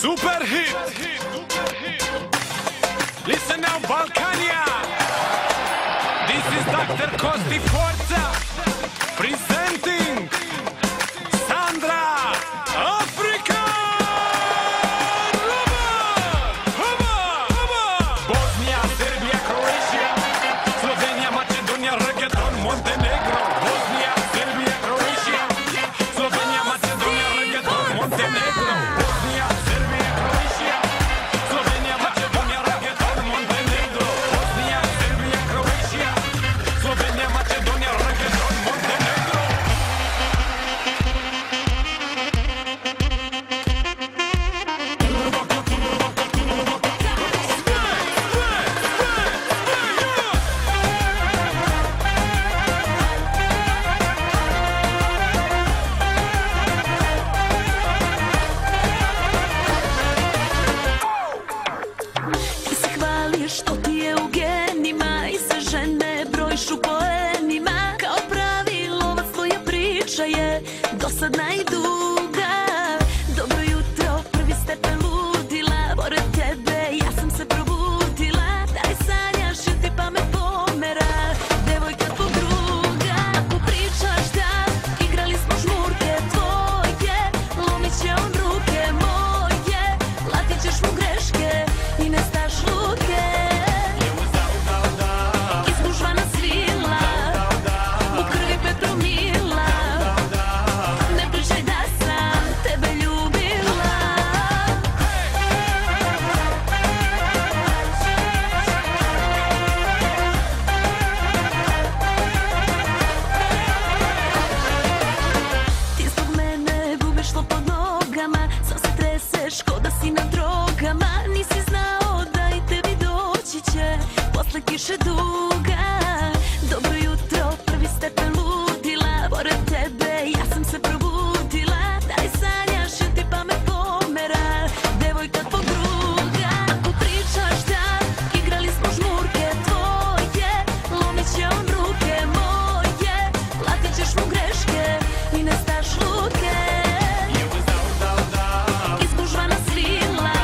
Super hit. Listen now, Balkania. This is Dr. Kosti Forza presenting Sandra Afrika. Bosnia, Serbia, Croatia, Slovenia, Macedonia, reggaeton, Montenegro. Bosnia, Serbia, Croatia, Slovenia, Macedonia, reggaeton, Montenegro. Bosnia, Serbia, Croatia, Slovenia, Macedonia, reggaeton, Montenegro. Bosnia, Serbia, Croatia, Slovenia, Macedonia, reggaeton, Montenegro. Ti se hvališ što ti je u genima i sve žene brojiš u poenima. Kao pravi lovac tvoja priča je dosadna i duga. Dobro jutro, prvi stepen ludila, pored tebe ja sam se probudila. Da li sanjaš ili ti pamet pomera, devojka tvog druga. Ako pričaš da igrali smo žmurke tvoje, lomit će on ruke moje, platit ćeš mu greške i nestaš luke. Izgužvana svila, u krvi 5 promila. Ne pričaj da sam tebe ljubila. Ti zbog mene gubiš tlo pod nogama, sam se treseš ko da si na drogama. Nisi znao da i tebi doći će posle kiše duga. Dobro jutro, prvi stepen ludila, pored tebe ja sam se probudila. Da li sanjaš ili ti pamet pomera, devojka tvog druga. Ako pričaš da igrali smo žmurke tvoje, lomit će on ruke moje, platit ćeš mu greške i nestaš luke. Izgužvana svila,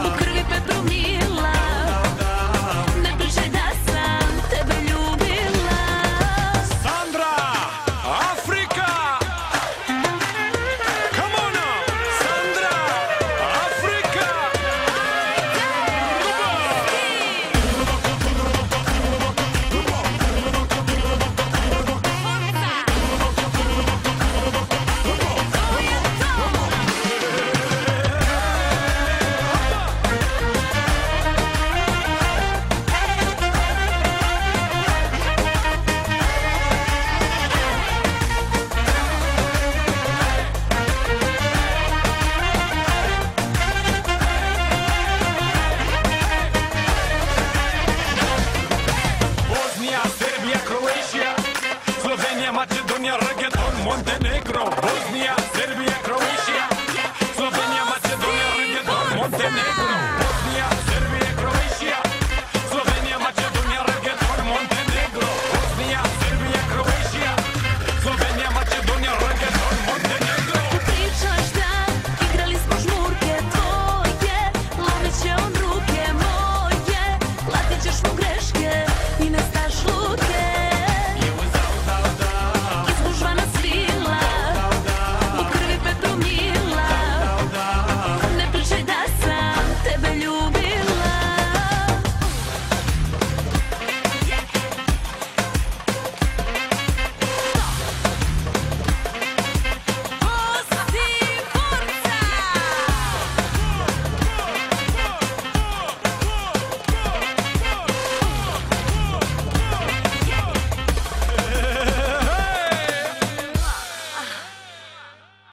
u krvi 5 promila. Ne pričaj da sam tebe ljubila. Sandra Afrika. Come on now. Sandra Afrika. Bosnia, Serbia, Croatia, Slovenia, Macedonia, reggaeton, Montenegro.